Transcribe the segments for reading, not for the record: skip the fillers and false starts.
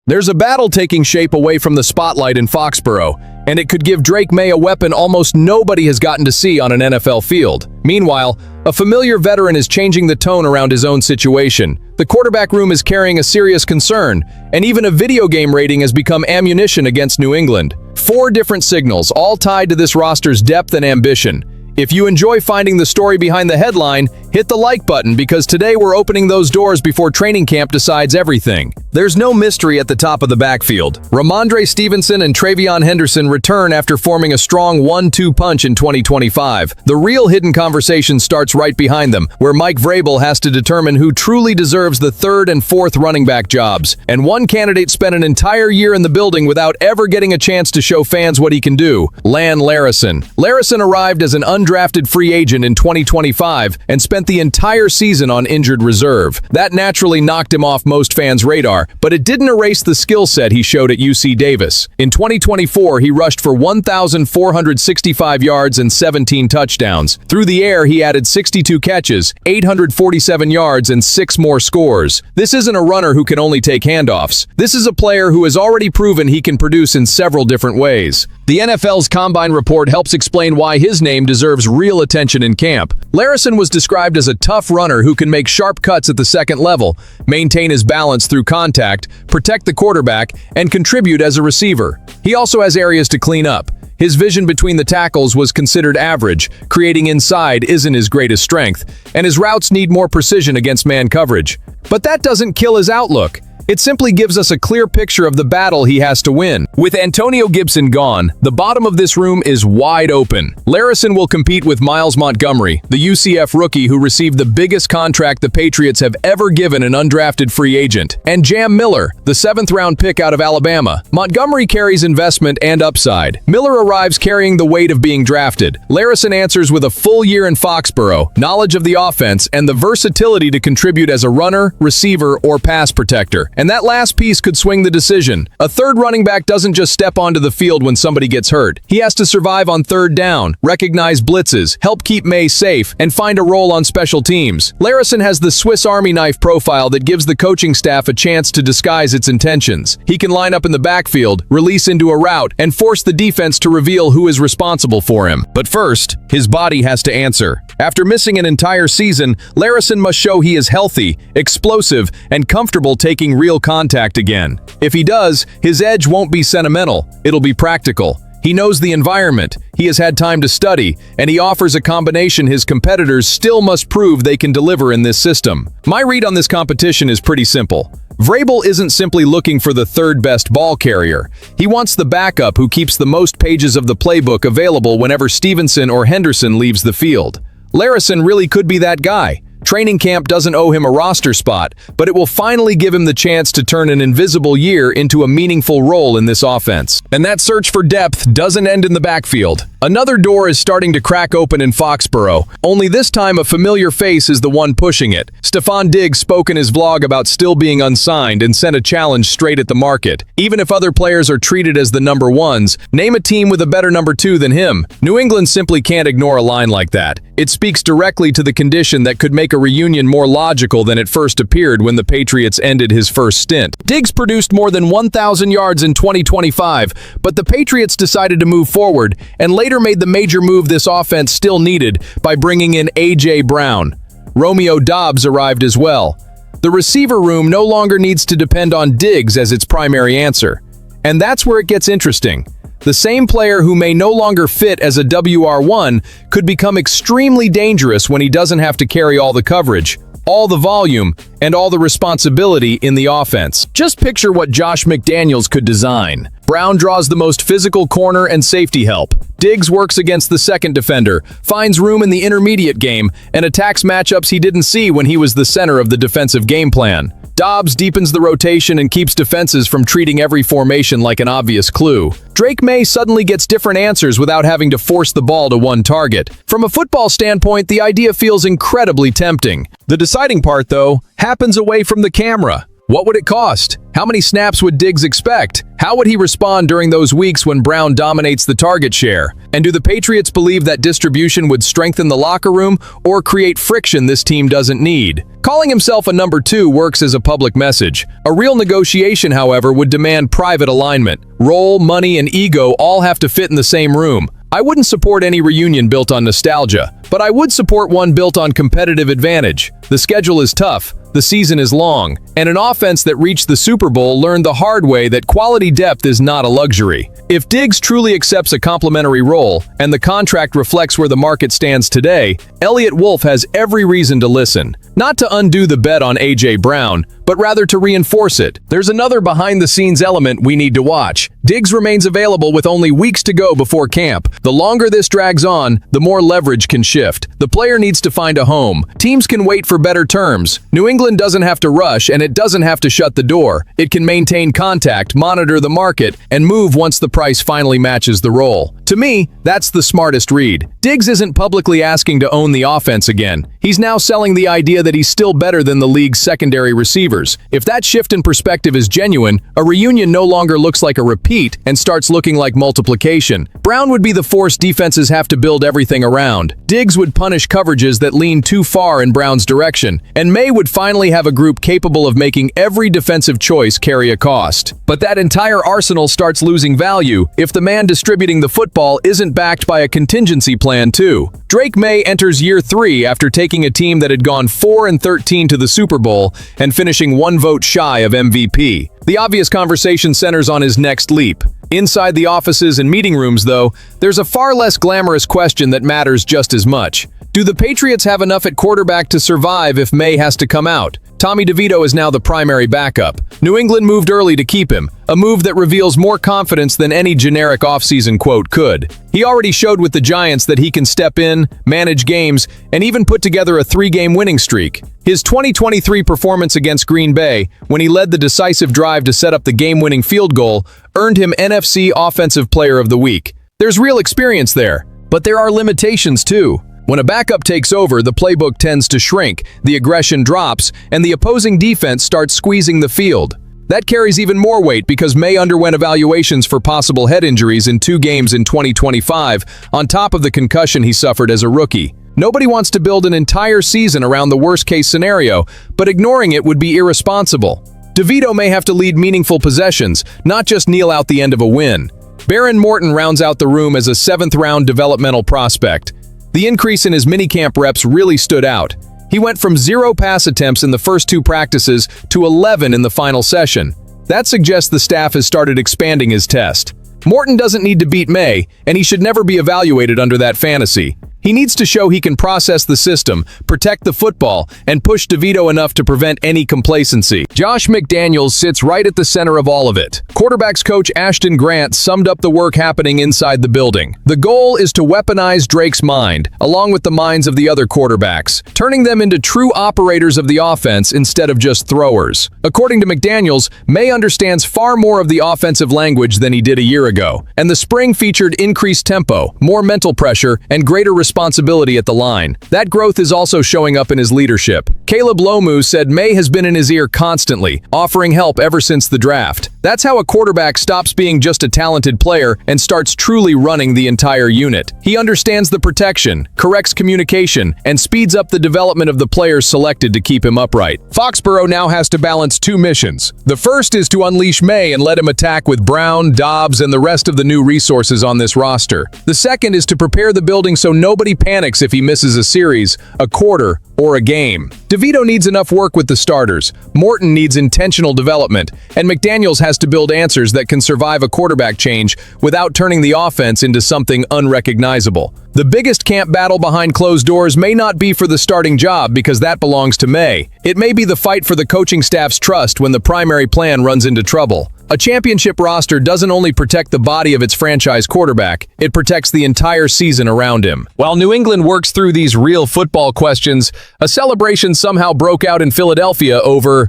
There's a battle taking shape away from the spotlight in Foxborough, and it could give Drake Maye a weapon almost nobody has gotten to see on an NFL field. Meanwhile, a familiar veteran is changing the tone around his own situation. The quarterback room is carrying a serious concern, and even a video game rating has become ammunition against New England. 4 different signals, all tied to this roster's depth and ambition. If you enjoy finding the story behind the headline, hit the like button because today we're opening those doors before training camp decides everything. There's no mystery at the top of the backfield. Rhamondre, Stevenson, and TreVeyon Henderson return after forming a strong 1-2 punch in 2025. The real hidden conversation starts right behind them, where Mike Vrabel has to determine who truly deserves the 3rd and 4th running back jobs. And one candidate spent an entire year in the building without ever getting a chance to show fans what he can do: Lan Larison. Larison arrived as an undrafted free agent in 2025 and spent the entire season on injured reserve. That naturally knocked him off most fans' radar, but it didn't erase the skill set he showed at UC Davis. In 2024, he rushed for 1,465 yards and 17 touchdowns. Through the air, he added 62 catches, 847 yards, and 6 more scores. This isn't a runner who can only take handoffs. This is a player who has already proven he can produce in several different ways. The NFL's Combine Report helps explain why his name deserves real attention in camp. Larison was described as a tough runner who can make sharp cuts at the second level, maintain his balance through contact, protect the quarterback, and contribute as a receiver. He also has areas to clean up. His vision between the tackles was considered average, creating inside isn't his greatest strength, and his routes need more precision against man coverage. But that doesn't kill his outlook. It simply gives us a clear picture of the battle he has to win. With Antonio Gibson gone, the bottom of this room is wide open. Larison will compete with Miles Montgomery, the UCF rookie who received the biggest contract the Patriots have ever given an undrafted free agent, and Jam Miller, the 7th-round pick out of Alabama. Montgomery carries investment and upside. Miller arrives carrying the weight of being drafted. Larison answers with a full year in Foxborough, knowledge of the offense, and the versatility to contribute as a runner, receiver, or pass protector. And that last piece could swing the decision. A 3rd running back doesn't just step onto the field when somebody gets hurt. He has to survive on 3rd down, recognize blitzes, help keep Maye safe, and find a role on special teams. Larison has the Swiss Army knife profile that gives the coaching staff a chance to disguise its intentions. He can line up in the backfield, release into a route, and force the defense to reveal who is responsible for him. But first, his body has to answer. After missing an entire season, Larison must show he is healthy, explosive, and comfortable taking real contact again. If he does, his edge won't be sentimental, it'll be practical. He knows the environment, he has had time to study, and he offers a combination his competitors still must prove they can deliver in this system. My read on this competition is pretty simple. Vrabel isn't simply looking for the 3rd best ball carrier. He wants the backup who keeps the most pages of the playbook available whenever Stevenson or Henderson leaves the field. Larison really could be that guy. Training camp doesn't owe him a roster spot, but it will finally give him the chance to turn an invisible year into a meaningful role in this offense. And that search for depth doesn't end in the backfield. Another door is starting to crack open in Foxborough, only this time a familiar face is the one pushing it. Stefon Diggs spoke in his vlog about still being unsigned and sent a challenge straight at the market. Even if other players are treated as the number 1s, name a team with a better number 2 than him. New England simply can't ignore a line like that. It speaks directly to the condition that could make a reunion more logical than it first appeared when the Patriots ended his first stint. Diggs produced more than 1,000 yards in 2025, but the Patriots decided to move forward and later made the major move this offense still needed by bringing in A.J. Brown. Romeo Doubs arrived as well. The receiver room no longer needs to depend on Diggs as its primary answer. And that's where it gets interesting. The same player who may no longer fit as a WR1 could become extremely dangerous when he doesn't have to carry all the coverage, all the volume, and all the responsibility in the offense. Just picture what Josh McDaniels could design. Brown draws the most physical corner and safety help. Diggs works against the second defender, finds room in the intermediate game, and attacks matchups he didn't see when he was the center of the defensive game plan. Doubs deepens the rotation and keeps defenses from treating every formation like an obvious clue. Drake Maye suddenly gets different answers without having to force the ball to one target. From a football standpoint, the idea feels incredibly tempting. The deciding part, though, happens away from the camera. What would it cost? How many snaps would Diggs expect? How would he respond during those weeks when Brown dominates the target share? And do the Patriots believe that distribution would strengthen the locker room or create friction this team doesn't need? Calling himself a number 2 works as a public message. A real negotiation, however, would demand private alignment. Role, money, and ego all have to fit in the same room. I wouldn't support any reunion built on nostalgia, but I would support one built on competitive advantage. The schedule is tough, the season is long, and an offense that reached the Super Bowl learned the hard way that quality depth is not a luxury. If Diggs truly accepts a complimentary role, and the contract reflects where the market stands today, Elliott Wolf has every reason to listen. Not to undo the bet on A.J. Brown, but rather to reinforce it. There's another behind-the-scenes element we need to watch. Diggs remains available with only weeks to go before camp. The longer this drags on, the more leverage can shift. The player needs to find a home. Teams can wait for better terms. New England doesn't have to rush, and it doesn't have to shut the door. It can maintain contact, monitor the market, and move once the price finally matches the role. To me, that's the smartest read. Diggs isn't publicly asking to own the offense again. He's now selling the idea that he's still better than the league's secondary receivers. If that shift in perspective is genuine, a reunion no longer looks like a repeat and starts looking like multiplication. Brown would be the force defenses have to build everything around. Diggs would punish coverages that lean too far in Brown's direction, and Maye would finally have a group capable of making every defensive choice carry a cost. But that entire arsenal starts losing value if the man distributing the football isn't backed by a contingency plan too. Drake Maye enters year 3 after taking a team that had gone 4-13 to the Super Bowl and finishing 1 vote shy of MVP. The obvious conversation centers on his next leap. Inside the offices and meeting rooms, though, there's a far less glamorous question that matters just as much. Do the Patriots have enough at quarterback to survive if Maye has to come out? Tommy DeVito is now the primary backup. New England moved early to keep him, a move that reveals more confidence than any generic offseason quote could. He already showed with the Giants that he can step in, manage games, and even put together a 3-game winning streak. His 2023 performance against Green Bay, when he led the decisive drive to set up the game-winning field goal, earned him NFC Offensive Player of the Week. There's real experience there, but there are limitations too. When a backup takes over, the playbook tends to shrink, the aggression drops, and the opposing defense starts squeezing the field. That carries even more weight because Maye underwent evaluations for possible head injuries in 2 games in 2025, on top of the concussion he suffered as a rookie. Nobody wants to build an entire season around the worst-case scenario, but ignoring it would be irresponsible. DeVito may have to lead meaningful possessions, not just kneel out the end of a win. Behren Morton rounds out the room as a 7th-round developmental prospect. The increase in his minicamp reps really stood out. He went from 0 pass attempts in the first 2 practices to 11 in the final session. That suggests the staff has started expanding his test. Morton doesn't need to beat Maye, and he should never be evaluated under that fantasy. He needs to show he can process the system, protect the football, and push DeVito enough to prevent any complacency. Josh McDaniels sits right at the center of all of it. Quarterbacks coach Ashton Grant summed up the work happening inside the building. The goal is to weaponize Drake's mind, along with the minds of the other quarterbacks, turning them into true operators of the offense instead of just throwers. According to McDaniels, Maye understands far more of the offensive language than he did a year ago, and the spring featured increased tempo, more mental pressure, and greater responsibility at the line. That growth is also showing up in his leadership. Caleb Lomu said Maye has been in his ear constantly, offering help ever since the draft. That's how a quarterback stops being just a talented player and starts truly running the entire unit. He understands the protection, corrects communication, and speeds up the development of the players selected to keep him upright. Foxborough now has to balance 2 missions. The first is to unleash Maye and let him attack with Brown, Dobbs, and the rest of the new resources on this roster. The second is to prepare the building so nobody panics if he misses a series, a quarter, or a game. DeVito needs enough work with the starters, Morton needs intentional development, and McDaniels has to build answers that can survive a quarterback change without turning the offense into something unrecognizable. The biggest camp battle behind closed doors may not be for the starting job because that belongs to Maye. It may be the fight for the coaching staff's trust when the primary plan runs into trouble. A championship roster doesn't only protect the body of its franchise quarterback, it protects the entire season around him. While New England works through these real football questions, a celebration somehow broke out in Philadelphia over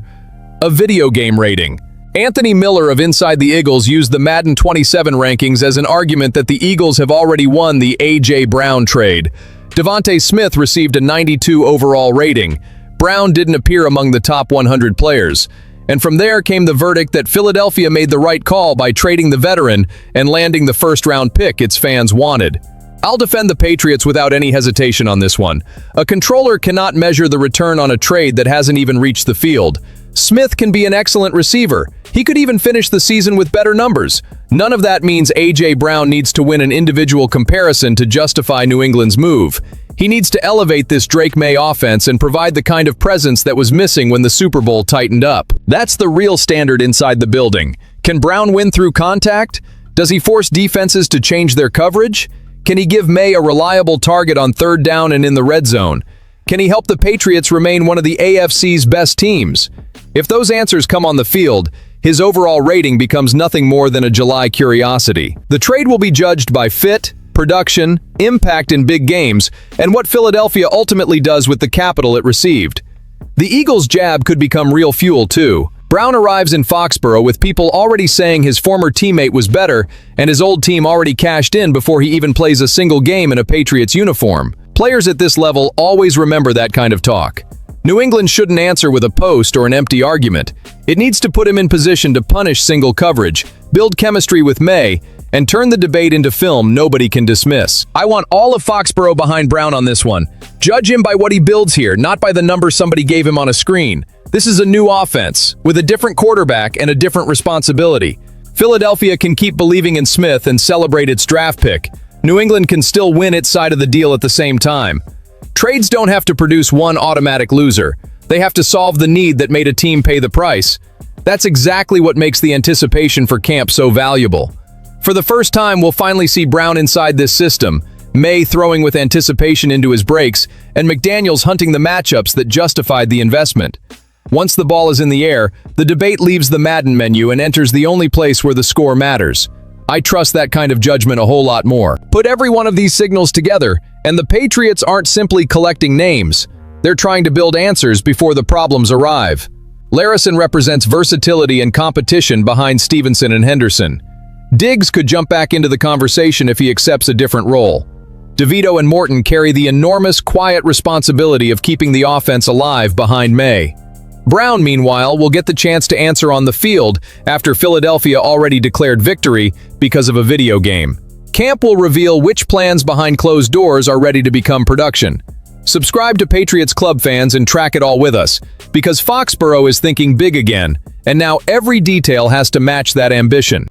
a video game rating. Anthony Miller of Inside the Eagles used the Madden 27 rankings as an argument that the Eagles have already won the A.J. Brown trade. Devontae Smith received a 92 overall rating. Brown didn't appear among the top 100 players. And from there came the verdict that Philadelphia made the right call by trading the veteran and landing the first-round pick its fans wanted. I'll defend the Patriots without any hesitation on this one. A controller cannot measure the return on a trade that hasn't even reached the field. Smith can be an excellent receiver. He could even finish the season with better numbers. None of that means A.J. Brown needs to win an individual comparison to justify New England's move. He needs to elevate this Drake Maye offense and provide the kind of presence that was missing when the Super Bowl tightened up. That's the real standard inside the building. Can Brown win through contact? Does he force defenses to change their coverage? Can he give Maye a reliable target on third down and in the red zone? Can he help the Patriots remain one of the AFC's best teams? If those answers come on the field, his overall rating becomes nothing more than a July curiosity. The trade will be judged by fit, production, impact in big games, and what Philadelphia ultimately does with the capital it received. The Eagles' jab could become real fuel too. Brown arrives in Foxborough with people already saying his former teammate was better and his old team already cashed in before he even plays a single game in a Patriots uniform. Players at this level always remember that kind of talk. New England shouldn't answer with a post or an empty argument. It needs to put him in position to punish single coverage, build chemistry with Maye, and turn the debate into film nobody can dismiss. I want all of Foxborough behind Brown on this one. Judge him by what he builds here, not by the number somebody gave him on a screen. This is a new offense, with a different quarterback and a different responsibility. Philadelphia can keep believing in Smith and celebrate its draft pick. New England can still win its side of the deal at the same time. Trades don't have to produce one automatic loser. They have to solve the need that made a team pay the price. That's exactly what makes the anticipation for camp so valuable. For the first time, we'll finally see Brown inside this system, Maye throwing with anticipation into his breaks, and McDaniels hunting the matchups that justified the investment. Once the ball is in the air, the debate leaves the Madden menu and enters the only place where the score matters. I trust that kind of judgment a whole lot more. Put every one of these signals together, and the Patriots aren't simply collecting names. They're trying to build answers before the problems arrive. Larison represents versatility and competition behind Stevenson and Henderson. Diggs could jump back into the conversation if he accepts a different role. DeVito and Morton carry the enormous, quiet responsibility of keeping the offense alive behind Maye. Brown, meanwhile, will get the chance to answer on the field after Philadelphia already declared victory because of a video game. Camp will reveal which plans behind closed doors are ready to become production. Subscribe to Patriots Club fans and track it all with us, because Foxborough is thinking big again, and now every detail has to match that ambition.